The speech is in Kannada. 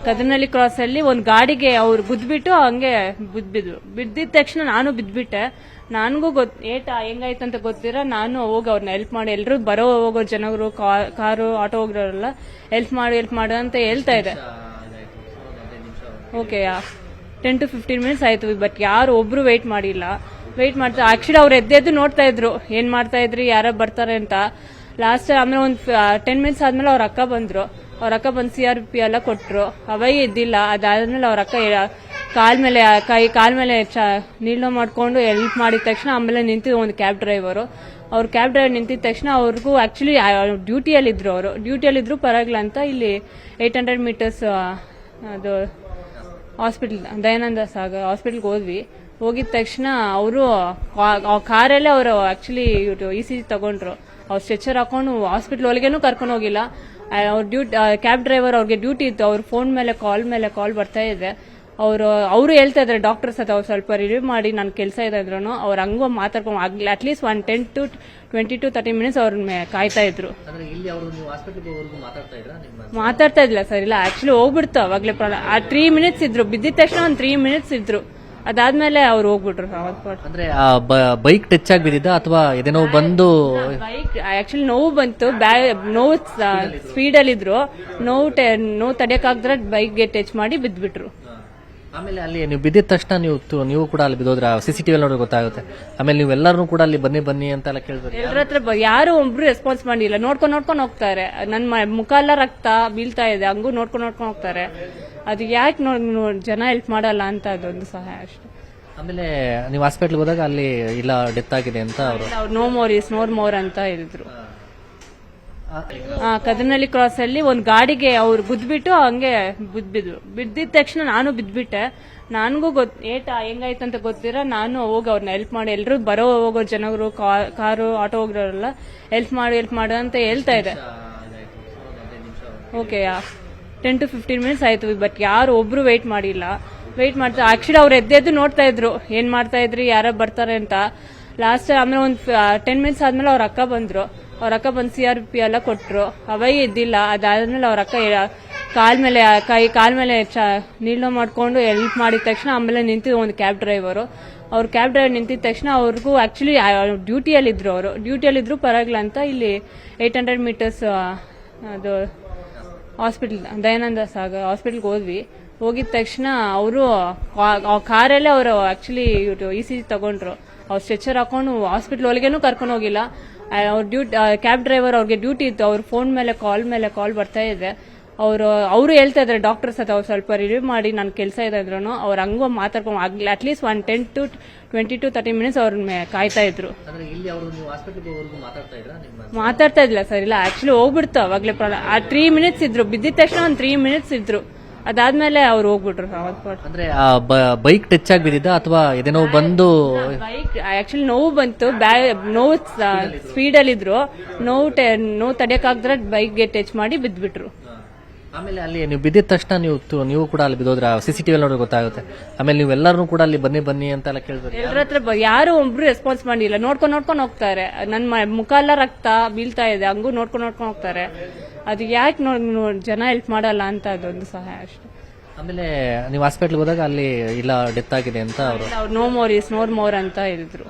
ಕದನಹಳ್ಳಿ ಕ್ರಾಸ್ ಅಲ್ಲಿ ಒಂದು ಗಾಡಿಗೆ ಅವ್ರು ಗುದ್ಬಿಟ್ಟು ಹಂಗೆ ಬಿದ್ದಿದ ತಕ್ಷಣ ನಾನು ಬಿದ್ಬಿಟ್ಟೆ. ನನಗೂ ಏಟ ಹೆಂಗಾಯ್ತು ಅಂತ ಗೊತ್ತಿರ ನಾನು ಹೋಗಿ ಅವ್ರನ್ನ ಹೆಲ್ಪ್ ಮಾಡಿ, ಎಲ್ಲರೂ ಬರೋ ಹೋಗೋ ಜನರು ಕಾರು ಆಟೋ ಹೋಗೋರೆಲ್ಲ ಹೆಲ್ಪ್ ಮಾಡು ಅಂತ ಹೇಳ್ತಾ ಇದೆ. ಓಕೆ 10 to 15 minutes ಆಯ್ತು, ಬಟ್ ಯಾರು ಒಬ್ರು ವೇಟ್ ಮಾಡ್ತಾ ಆಕ್ಚುಲಿ ಅವ್ರು ಎದ್ದು ನೋಡ್ತಾ ಇದ್ರು ಏನ್ ಮಾಡ್ತಾ ಇದ್ರಿ, ಯಾರು ಬರ್ತಾರೆ ಅಂತ. ಲಾಸ್ಟ್ ಆಮೇಲೆ ಒಂದು 10 minutes ಆದ್ಮೇಲೆ ಅವ್ರ ಅಕ್ಕ ಬಂದ್ರು. ಅವ್ರ ಅಕ್ಕ ಬಂದು CRP ಎಲ್ಲ ಕೊಟ್ರು. ಅವೈ ಇದ್ದಿಲ್ಲ. ಅದಾದ್ಮೇಲೆ ಅವ್ರ ಅಕ್ಕ ಕಾಲ್ ಮೇಲೆ ನೀಳ್ನೋ ಮಾಡ್ಕೊಂಡು ಹೆಲ್ಪ್ ಮಾಡಿದ ತಕ್ಷಣ ಆಮೇಲೆ ನಿಂತಿದ್ದು ಒಂದು ಕ್ಯಾಬ್ ಡ್ರೈವರ್ ನಿಂತಿದ ತಕ್ಷಣ ಅವ್ರಿಗೂ ಆಕ್ಚುಲಿ ಡ್ಯೂಟಿಯಲ್ಲಿದ್ರು ಪರವಾಗಿಲ್ಲ ಅಂತ ಇಲ್ಲಿ 800 meters ಅದು ಹಾಸ್ಪಿಟಲ್ ದಯಾನಂದ ಸಾಗರ್ ಹಾಸ್ಪಿಟಲ್ಗೆ ಹೋಗಿದ ತಕ್ಷಣ ಅವರು ಕಾರಲ್ಲೇ ಅವರು ಆಕ್ಚುಲಿ ECG ತಗೊಂಡ್ರು. ಅವ್ರು ಸ್ಟ್ರೆಚರ್ ಹಾಕೊಂಡು ಹಾಸ್ಪಿಟಲ್ ಒಳಗೇನು ಕರ್ಕೊಂಡು ಹೋಗಿಲ್ಲ. ಅವ್ರ ಕ್ಯಾಬ್ ಡ್ರೈವರ್ ಅವ್ರಿಗೆ ಡ್ಯೂಟಿ ಇತ್ತು. ಅವ್ರ ಫೋನ್ ಮೇಲೆ ಕಾಲ್ ಬರ್ತಾ ಇದೆ. ಅವರು ಹೇಳ್ತಾ ಇದ್ದಾರೆ ಡಾಕ್ಟರ್ಸ್ ಹತ್ರ ಅವ್ರು ಸ್ವಲ್ಪ ರಿವ್ಯೂ ಮಾಡಿ ನನ್ನ ಕೆಲಸ ಇದೆ ಅಂದ್ರೂ ಅವ್ರು ಹಂಗೂ ಮಾತಾಡ್ಕೊಂಡು ಅಟ್ಲೀಸ್ಟ್ 10 to 20 to 30 minutes ಅವ್ರ ಕಾಯ್ತಾ ಇದ್ರು. ಮಾತಾಡ್ತಾ ಇದ್ದಿಲ್ಲ ಸರ್, ಇಲ್ಲ ಆಕ್ಚುಲಿ ಹೋಗ್ಬಿಡ್ತು ಅವಾಗ್ಲೇ. 3 minutes ಇದ್ರು, ಬಿದ್ದಿದ ತಕ್ಷಣ ಒಂದು 3 minutes ಇದ್ರು. ಅದಾದ್ಮೇಲೆ ಅವ್ರು ಹೋಗ್ಬಿಟ್ರು. ಅಂದ್ರೆ ಬೈಕ್ ಟಚ್ ಆಗಿ ಬಿದ್ದಿದ್ದ ಅಥವಾ ಇದೇನೋ ಬಂದು ಬೈಕ್ ಆಕ್ಚುಲಿ ನೋವು ಬಂತು, ನೋವು ಸ್ಪೀಡ್ ಅಲ್ಲಿ ಇದ್ರು, ನೋವು ತಡೆಯಕ್ಕಾಗ್ದ್ರೆ ಬೈಕ್ಗೆ ಟಚ್ ಮಾಡಿ ಬಿದ್ಬಿಟ್ರು. ಆಮೇಲೆ ಅಲ್ಲಿ ನೀವು ಬಿದ್ದಿದ ತಕ್ಷಣ ನೀವು ಕೂಡ ಅಲ್ಲಿ ಬಿದ್ದೋದ್ರ CCTV ನೋಡಿ ಗೊತ್ತಾಗುತ್ತೆ. ಆಮೇಲೆ ನೀವು ಎಲ್ಲರೂ ಕೂಡ ಅಲ್ಲಿ ಬನ್ನಿ ಅಂತ ಎಲ್ಲ ಕೇಳಿದ್ರೆ ಎಲ್ಲರ ಹತ್ರ ಯಾರು ಒಬ್ರು ರೆಸ್ಪಾನ್ಸ್ ಮಾಡಿಲ್ಲ. ನೋಡ್ಕೊಂಡು ಹೋಗ್ತಾರೆ. ನನ್ನ ಮುಖ ಎಲ್ಲ ರಕ್ತ ಬೀಳ್ತಾ ಇದೆ, ಹಂಗೂ ನೋಡ್ಕೊಂಡು ಹೋಗ್ತಾರೆ. ಅದು ಯಾಕೆ ಜನ ಹೆಲ್ಪ್ ಮಾಡಲ್ಲ ಅಂತ ಅದೊಂದು ಸಹಾಯ ಅಷ್ಟೇ. ಆಮೇಲೆ ನೀವು ಹಾಸ್ಪಿಟ್ಲ್ಗೆ ಹೋದಾಗ ಅಲ್ಲಿ ಇಲ್ಲ ಡೆತ್ ಆಗಿದೆ ಅಂತ ಅವರು ನೋ ಮೋರ್ ಅಂತ ಹೇಳಿದ್ರು. ಕದನಹಳ್ಳಿ ಕ್ರಾಸ್ ಅಲ್ಲಿ ಒಂದು ಗಾಡಿಗೆ ಅವ್ರು ಗುದ್ಬಿಟ್ಟು ಹಂಗೆ ಬಿದ್ದಿದ ತಕ್ಷಣ ನಾನು ಬಿದ್ಬಿಟ್ಟೆ. ನನಗೂ ಏಟ ಹೆಂಗಾಯ್ತು ಅಂತ ಗೊತ್ತಿರ ನಾನು ಹೋಗಿ ಅವ್ರನ್ನ ಹೆಲ್ಪ್ ಮಾಡಿ, ಎಲ್ಲರೂ ಬರೋ ಹೋಗೋ ಜನರು ಕಾರು ಆಟೋ ಹೋಗೋರೆಲ್ಲ ಹೆಲ್ಪ್ ಮಾಡು ಅಂತ ಹೇಳ್ತಾ ಇದೆ. ಓಕೆ 10 to 15 minutes ಆಯ್ತು, ಬಟ್ ಯಾರು ಒಬ್ರು ವೇಟ್ ಮಾಡ್ತಾ ಆಕ್ಚುಲಿ ಅವ್ರು ಎದ್ದು ನೋಡ್ತಾ ಇದ್ರು ಏನ್ ಮಾಡ್ತಾ ಇದ್ರಿ, ಯಾರು ಬರ್ತಾರೆ ಅಂತ. ಲಾಸ್ಟ್ ಆಮೇಲೆ ಒಂದು 10 minutes ಆದ್ಮೇಲೆ ಅವ್ರ ಅಕ್ಕ ಬಂದು CRP ಎಲ್ಲ ಕೊಟ್ರು. ಅವೈ ಇದ್ದಿಲ್ಲ. ಅದಾದ್ಮೇಲೆ ಅವ್ರ ಅಕ್ಕ ಕಾಲ್ ಮೇಲೆ ನೀಳ್ನೋ ಮಾಡ್ಕೊಂಡು ಹೆಲ್ಪ್ ಮಾಡಿದ ತಕ್ಷಣ ಆಮೇಲೆ ನಿಂತಿದ್ದು ಒಂದು ಕ್ಯಾಬ್ ಡ್ರೈವರ್ ನಿಂತಿದ ತಕ್ಷಣ ಅವ್ರಿಗೂ ಆಕ್ಚುಲಿ ಡ್ಯೂಟಿಯಲ್ಲಿದ್ರು ಪರವಾಗಿಲ್ಲ ಅಂತ ಇಲ್ಲಿ 800 meters ಅದು ಹಾಸ್ಪಿಟಲ್ ದಯಾನಂದ ಸಾಗರ್ ಹಾಸ್ಪಿಟಲ್ಗೆ ಹೋಗಿದ ತಕ್ಷಣ ಅವರು ಕಾರಲ್ಲೇ ಅವರು ಆಕ್ಚುಲಿ ECG ತಗೊಂಡ್ರು. ಅವ್ರು ಸ್ಟ್ರೆಚರ್ ಹಾಕೊಂಡು ಹಾಸ್ಪಿಟಲ್ ಒಳಗೇನು ಕರ್ಕೊಂಡು ಹೋಗಿಲ್ಲ. ಅವ್ರ ಕ್ಯಾಬ್ ಡ್ರೈವರ್ ಅವ್ರಿಗೆ ಡ್ಯೂಟಿ ಇತ್ತು. ಅವ್ರ ಫೋನ್ ಮೇಲೆ ಕಾಲ್ ಬರ್ತಾ ಇದೆ. ಅವರು ಹೇಳ್ತಾ ಇದ್ದಾರೆ ಡಾಕ್ಟರ್ಸ್ ಹತ್ರ ಅವ್ರು ಸ್ವಲ್ಪ ರಿವ್ಯೂ ಮಾಡಿ ನನ್ನ ಕೆಲಸ ಇದೆ ಅಂದ್ರೂ ಅವ್ರು ಹಂಗೂ ಮಾತಾಡ್ಕೊಂಡು ಅಟ್ಲೀಸ್ಟ್ 10 to 20 to 30 minutes ಅವ್ರ ಕಾಯ್ತಾ ಇದ್ರು. ಮಾತಾಡ್ತಾ ಇದ್ದಿಲ್ಲ ಸರ್, ಇಲ್ಲ ಆಕ್ಚುಲಿ ಹೋಗ್ಬಿಡ್ತು ಅವಾಗ್ಲೇ. 3 minutes ಇದ್ರು, ಬಿದ್ದಿದ ತಕ್ಷಣ ಒಂದು 3 minutes ಇದ್ರು. ಅದಾದ್ಮೇಲೆ ಅವ್ರು ಹೋಗ್ಬಿಟ್ರು. ಅಂದ್ರೆ ಬೈಕ್ ಟಚ್ ಆಗಿ ಬಿದ್ದಿದ್ದ ಅಥವಾ ಇದೇನೋ ಬಂದು ಬೈಕ್ ಆಕ್ಚುಲಿ ನೋವು ಬಂತು, ನೋವು ಸ್ಪೀಡ್ ಅಲ್ಲಿ ಇದ್ರು, ನೋವು ತಡೆಯಕ್ಕಾಗ್ದ್ರೆ ಬೈಕ್ಗೆ ಟಚ್ ಮಾಡಿ ಬಿದ್ಬಿಟ್ರು. ಆಮೇಲೆ ಅಲ್ಲಿ ನೀವು ಬಿದ್ದಿದ ತಕ್ಷಣ ನೀವು ಕೂಡ ಅಲ್ಲಿ ಬಿದ್ದೋದ್ರ CCTV ನೋಡಿ ಗೊತ್ತಾಗುತ್ತೆ. ಆಮೇಲೆ ನೀವು ಎಲ್ಲರೂ ಕೂಡ ಅಲ್ಲಿ ಬನ್ನಿ ಅಂತ ಎಲ್ಲ ಕೇಳಿದ್ರೆ ಎಲ್ಲರ ಹತ್ರ ಯಾರು ಒಬ್ರು ರೆಸ್ಪಾನ್ಸ್ ಮಾಡಿಲ್ಲ. ನೋಡ್ಕೊಂಡು ಹೋಗ್ತಾರೆ. ನನ್ನ ಮುಖ ಎಲ್ಲ ರಕ್ತ ಬೀಳ್ತಾ ಇದೆ, ಹಂಗೂ ನೋಡ್ಕೊಂಡು ಹೋಗ್ತಾರೆ. ಅದು ಯಾಕೆ ಜನ ಹೆಲ್ಪ್ ಮಾಡಲ್ಲ ಅಂತ ಅದೊಂದು ಸಹಾಯ ಅಷ್ಟೇ. ಆಮೇಲೆ ನೀವು ಹಾಸ್ಪಿಟ್ಲ್ಗೆ ಹೋದಾಗ ಅಲ್ಲಿ ಇಲ್ಲ ಡೆತ್ ಆಗಿದೆ ಅಂತ ಅವರು ನೋ ಮೋರ್ ಅಂತ ಹೇಳಿದ್ರು.